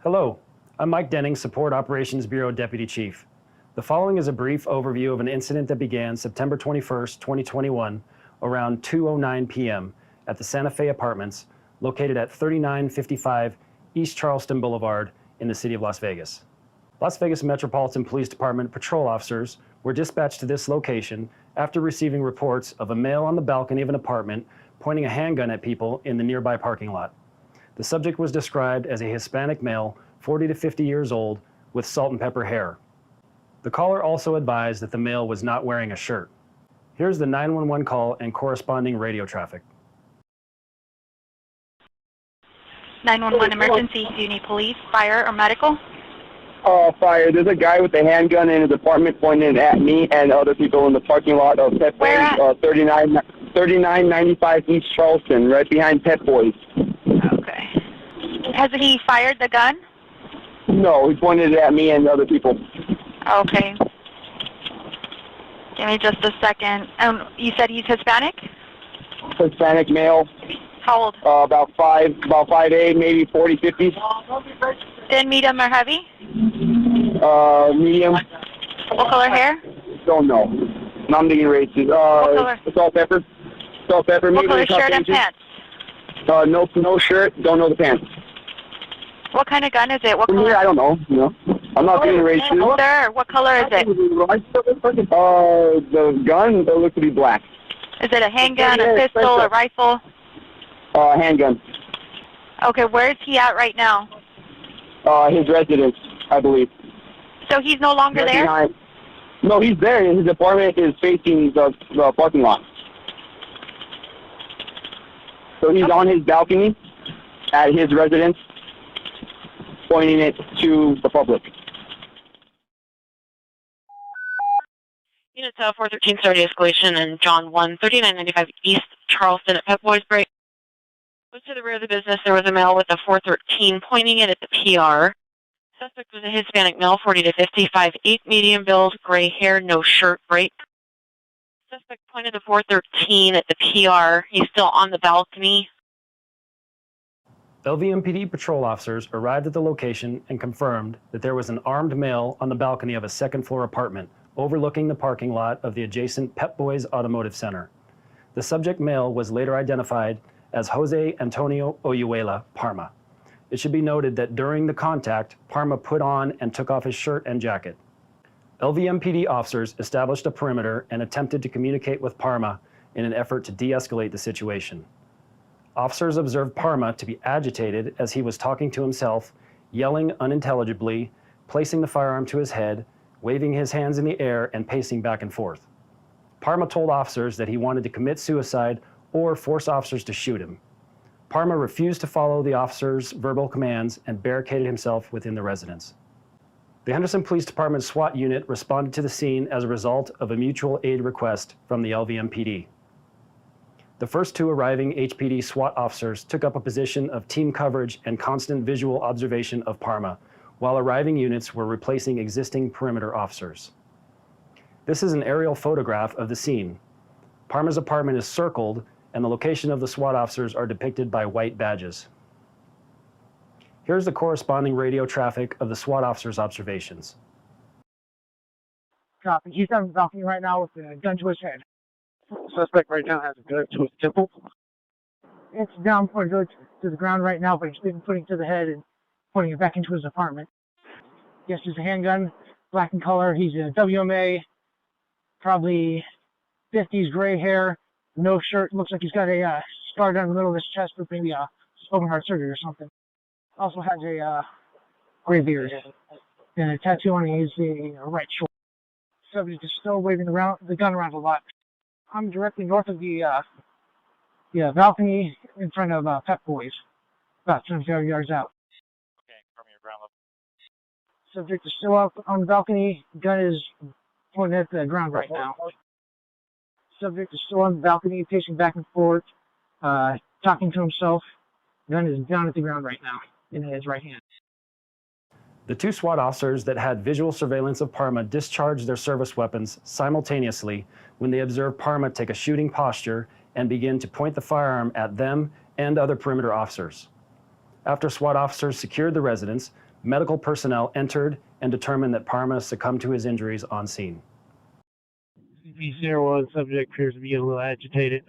Hello, I'm Mike Denning, Support Operations Bureau Deputy Chief. The following is a brief overview of an incident that began September 21st, 2021, around 2:09 p.m. at the Santa Fe Apartments, located at 3955 East Charleston Boulevard in the city of Las Vegas. Las Vegas Metropolitan Police Department patrol officers were dispatched to this location after receiving reports of a male on the balcony of an apartment pointing a handgun at people in the nearby parking lot. The subject was described as a Hispanic male, 40 to 50 years old, with salt and pepper hair. The caller also advised that the male was not wearing a shirt. Here's the 911 call and corresponding radio traffic. 911 emergency. Do you need police, fire, or medical? Fire. There's a guy with a handgun in his apartment pointing at me and other people in the parking lot of Pet Boys, 3995 East Charleston, right behind Pet Boys. Okay. Has he fired the gun? No, he pointed it at me and other people. Okay. Give me just a second. You said he's Hispanic? Hispanic male. How old? About 5'8", maybe 40, 50. Thin, medium, or heavy? Medium. What color hair? Don't know. I'm thinking races. What color? Salt, pepper. Salt, pepper. What maybe color shirt and pants? No shirt. Don't know the pants. What kind of gun is it? What From color? here, I don't know. No, I'm not being racist. Sir, what color is it? The gun looks to be black. Is it a handgun, a pistol, a rifle? Handgun. Okay, where is he at right now? His residence, I believe. So he's no longer Right there? behind. No, he's there. His apartment is facing the parking lot. So he's on his balcony at his residence, pointing it to the public. Unit 413 started escalation and John 1, 3995 East Charleston at Pep Boys Break. Close to the rear of the business, there was a male with a 413 pointing it at the PR. Suspect was a Hispanic male, 40 to 50, 5'8", medium build, gray hair, no shirt, break. Suspect pointed the 413 at the PR. He's still on the balcony. LVMPD patrol officers arrived at the location and confirmed that there was an armed male on the balcony of a second-floor apartment overlooking the parking lot of the adjacent Pep Boys Automotive Center. The subject male was later identified as Jose Antonio Oyuela-Palma. It should be noted that during the contact, Palma put on and took off his shirt and jacket. LVMPD officers established a perimeter and attempted to communicate with Palma in an effort to de-escalate the situation. Officers observed Palma to be agitated as he was talking to himself, yelling unintelligibly, placing the firearm to his head, waving his hands in the air, and pacing back and forth. Palma told officers that he wanted to commit suicide or force officers to shoot him. Palma refused to follow the officers' verbal commands and barricaded himself within the residence. The Henderson Police Department SWAT unit responded to the scene as a result of a mutual aid request from the LVMPD. The first two arriving HPD SWAT officers took up a position of team coverage and constant visual observation of Palma, while arriving units were replacing existing perimeter officers. This is an aerial photograph of the scene. Palma's apartment is circled, and the location of the SWAT officers are depicted by white badges. Here's the corresponding radio traffic of the SWAT officers' observations. Copy. He's on the balcony right now with a gun to his head. Suspect right now has a gun to his temple. It's down pointed to the ground right now, but he's been putting it to the head and pointing it back into his apartment. Yes, it's a handgun, black in color. He's a WMA, probably 50s, gray hair, no shirt. Looks like he's got a scar down the middle of his chest with maybe a open heart surgery or something. Also has a gray beard and a tattoo on his right shoulder. Subject is still waving the gun around a lot. I'm directly north of the balcony in front of Pep Boys, about 75 yards out. Okay, from your ground level. Subject is still up on the balcony. Gun is pointing at the ground right now. Subject is still on the balcony, pacing back and forth, talking to himself. Gun is down at the ground right now in his right hand. The two SWAT officers that had visual surveillance of Palma discharged their service weapons simultaneously when they observed Palma take a shooting posture and begin to point the firearm at them and other perimeter officers. After SWAT officers secured the residence, medical personnel entered and determined that Parma succumbed to his injuries on scene. CP01, subject appears to be a little agitated.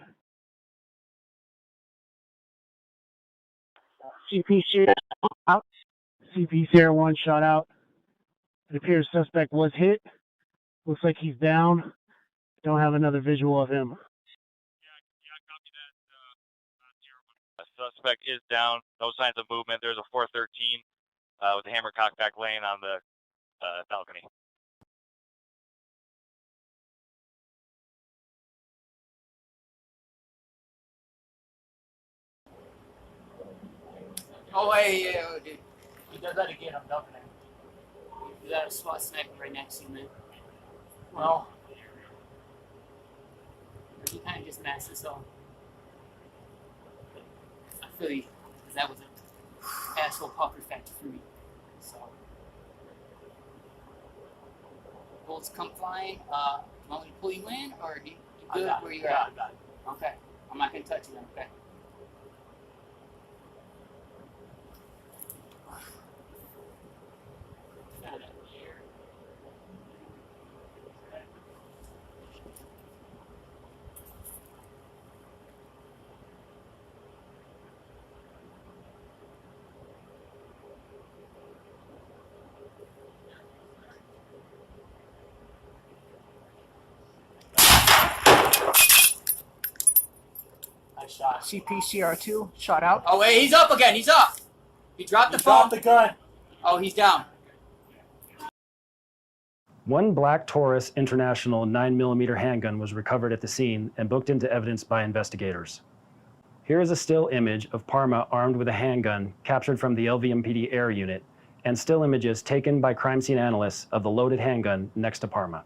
CP01 out. CP01 shot out. It appears suspect was hit. Looks like he's down. Don't have another visual of him. Yeah, copy that. Suspect is down. No signs of movement. There's a 413 with a hammer cocked back laying on the balcony. Oh, hey, yeah, dude. He does that again, I'm dumping him. You got a SWAT sniper right next to you, man. Well, you kind of just masked this all. I feel you, because that was an asshole pucker factor for me. So, bullets come flying. You want me to pull you in, or you good where you're at? Okay, I'm not going to touch you then, okay? Shot. CPCR2 shot out. Oh, wait, he's up again. He's up. He dropped the phone. Dropped the gun. Oh, he's down. One black Taurus International 9mm handgun was recovered at the scene and booked into evidence by investigators. Here is a still image of Parma armed with a handgun captured from the LVMPD air unit, and still images taken by crime scene analysts of the loaded handgun next to Parma.